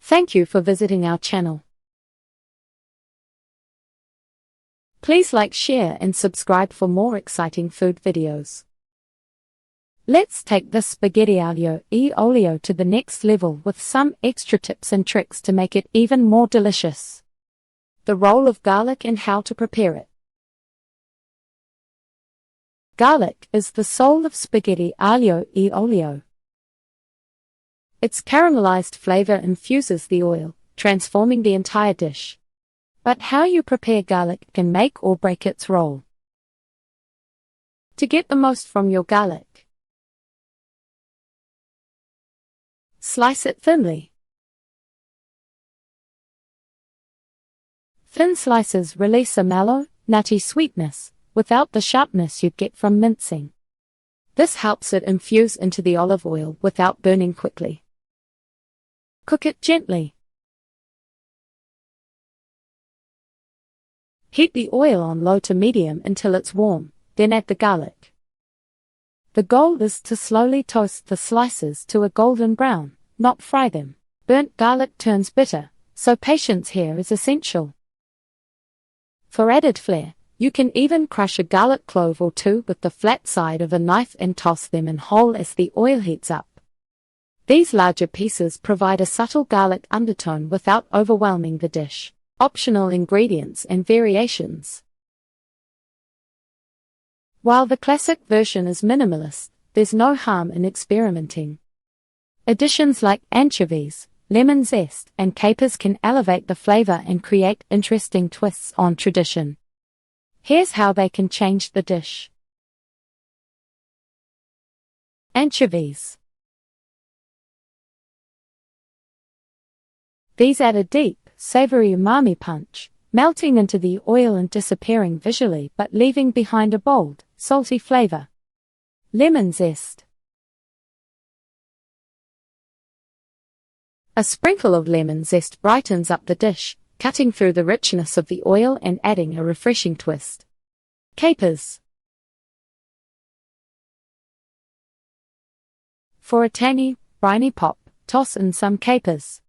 Thank you for visiting our channel. Please like, share and subscribe for more exciting food videos. Let's take this spaghetti aglio e olio to the next level with some extra tips and tricks to make it even more delicious. The role of garlic and how to prepare it. Garlic is the soul of spaghetti aglio e olio. Its caramelized flavor infuses the oil, transforming the entire dish. But how you prepare garlic can make or break its role. To get the most from your garlic, slice it thinly. Thin slices release a mellow, nutty sweetness, without the sharpness you'd get from mincing. This helps it infuse into the olive oil without burning quickly. Cook it gently. Heat the oil on low to medium until it's warm, then add the garlic. The goal is to slowly toast the slices to a golden brown, not fry them. Burnt garlic turns bitter, so patience here is essential. For added flair, you can even crush a garlic clove or two with the flat side of a knife and toss them in whole as the oil heats up. These larger pieces provide a subtle garlic undertone without overwhelming the dish. Optional ingredients and variations. While the classic version is minimalist, there's no harm in experimenting. Additions like anchovies, lemon zest, and capers can elevate the flavor and create interesting twists on tradition. Here's how they can change the dish. Anchovies. These add a deep, savory umami punch, melting into the oil and disappearing visually but leaving behind a bold, salty flavor. Lemon zest. A sprinkle of lemon zest brightens up the dish, cutting through the richness of the oil and adding a refreshing twist. Capers. For a tangy, briny pop, toss in some capers.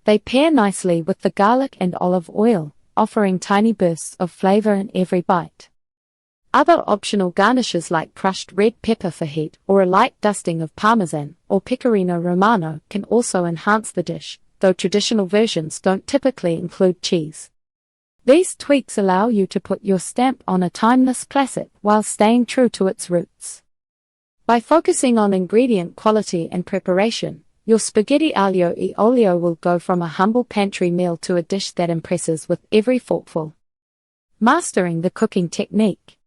They pair nicely with the garlic and olive oil, offering tiny bursts of flavor in every bite. Other optional garnishes like crushed red pepper for heat or a light dusting of Parmesan or Pecorino Romano can also enhance the dish, though traditional versions don't typically include cheese. These tweaks allow you to put your stamp on a timeless classic while staying true to its roots. By focusing on ingredient quality and preparation, your spaghetti aglio e olio will go from a humble pantry meal to a dish that impresses with every forkful. Mastering the cooking technique.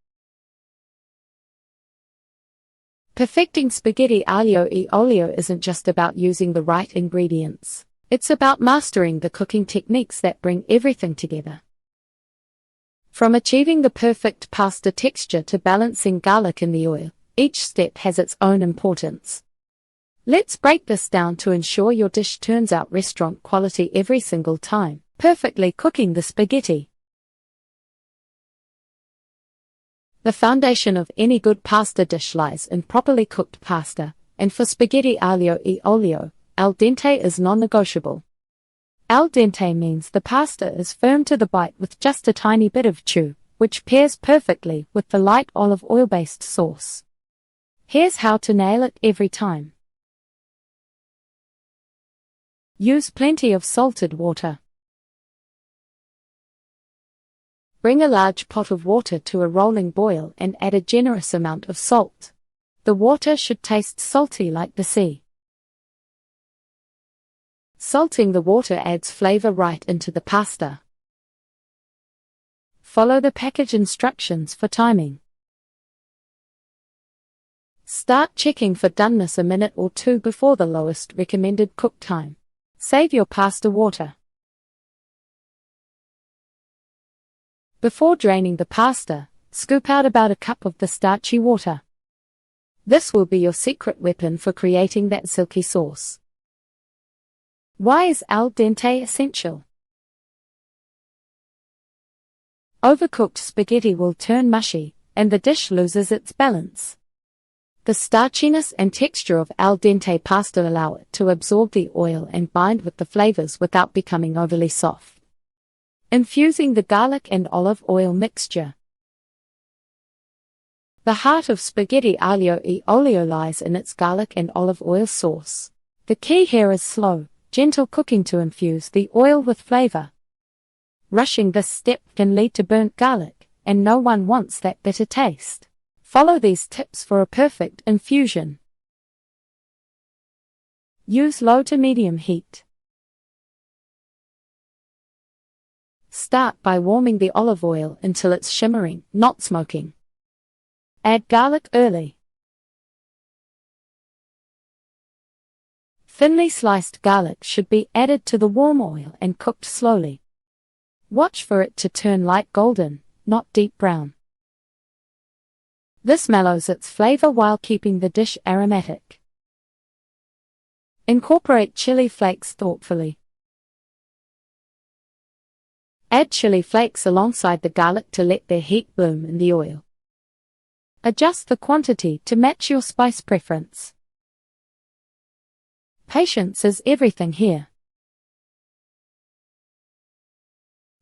Perfecting spaghetti aglio e olio isn't just about using the right ingredients. It's about mastering the cooking techniques that bring everything together. From achieving the perfect pasta texture to balancing garlic in the oil, each step has its own importance. Let's break this down to ensure your dish turns out restaurant quality every single time. Perfectly cooking the spaghetti. The foundation of any good pasta dish lies in properly cooked pasta, and for spaghetti aglio e olio, al dente is non-negotiable. Al dente means the pasta is firm to the bite with just a tiny bit of chew, which pairs perfectly with the light olive oil-based sauce. Here's how to nail it every time. Use plenty of salted water. Bring a large pot of water to a rolling boil and add a generous amount of salt. The water should taste salty like the sea. Salting the water adds flavor right into the pasta. Follow the package instructions for timing. Start checking for doneness a minute or two before the lowest recommended cook time. Save your pasta water. Before draining the pasta, scoop out about a cup of the starchy water. This will be your secret weapon for creating that silky sauce. Why is al dente essential? Overcooked spaghetti will turn mushy, and the dish loses its balance. The starchiness and texture of al dente pasta allow it to absorb the oil and bind with the flavors without becoming overly soft. Infusing the garlic and olive oil mixture. The heart of spaghetti aglio e olio lies in its garlic and olive oil sauce. The key here is slow, gentle cooking to infuse the oil with flavor. Rushing this step can lead to burnt garlic, and no one wants that bitter taste. Follow these tips for a perfect infusion. Use low to medium heat. Start by warming the olive oil until it's shimmering, not smoking. Add garlic early. Thinly sliced garlic should be added to the warm oil and cooked slowly. Watch for it to turn light golden, not deep brown. This mellows its flavor while keeping the dish aromatic. Incorporate chili flakes thoughtfully. Add chili flakes alongside the garlic to let their heat bloom in the oil. Adjust the quantity to match your spice preference. Patience is everything here.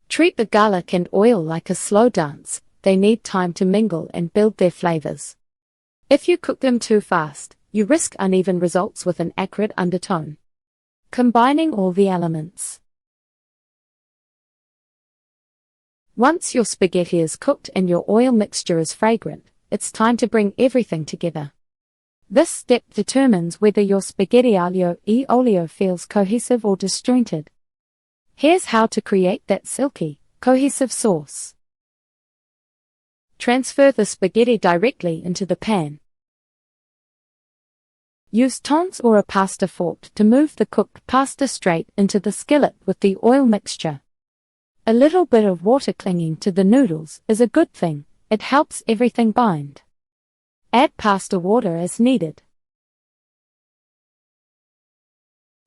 Treat the garlic and oil like a slow dance. They need time to mingle and build their flavors. If you cook them too fast, you risk uneven results with an acrid undertone. Combining all the elements. Once your spaghetti is cooked and your oil mixture is fragrant, it's time to bring everything together. This step determines whether your spaghetti aglio e olio feels cohesive or disjointed. Here's how to create that silky, cohesive sauce. Transfer the spaghetti directly into the pan. Use tongs or a pasta fork to move the cooked pasta straight into the skillet with the oil mixture. A little bit of water clinging to the noodles is a good thing, it helps everything bind. Add pasta water as needed.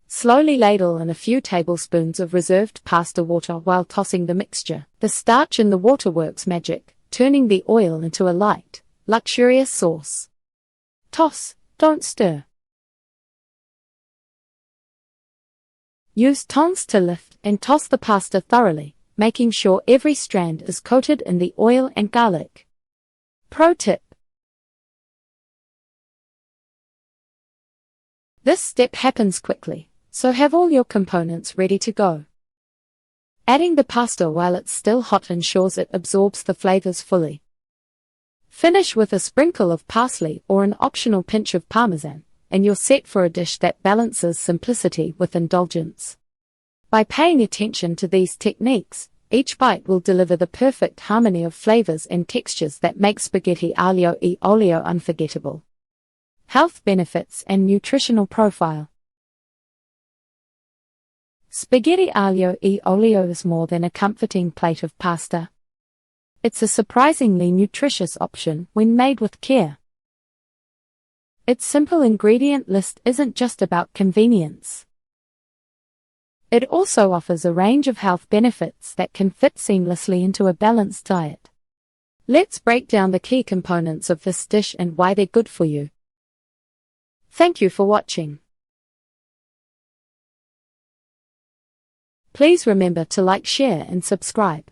Slowly ladle in a few tablespoons of reserved pasta water while tossing the mixture. The starch in the water works magic, turning the oil into a light, luxurious sauce. Toss, don't stir. Use tongs to lift and toss the pasta thoroughly, making sure every strand is coated in the oil and garlic. Pro tip: this step happens quickly, so have all your components ready to go. Adding the pasta while it's still hot ensures it absorbs the flavors fully. Finish with a sprinkle of parsley or an optional pinch of parmesan, and you're set for a dish that balances simplicity with indulgence. By paying attention to these techniques, each bite will deliver the perfect harmony of flavors and textures that make spaghetti aglio e olio unforgettable. Health benefits and nutritional profile. Spaghetti aglio e olio is more than a comforting plate of pasta. It's a surprisingly nutritious option when made with care. Its simple ingredient list isn't just about convenience. It also offers a range of health benefits that can fit seamlessly into a balanced diet. Let's break down the key components of this dish and why they're good for you. Thank you for watching. Please remember to like, share, and subscribe.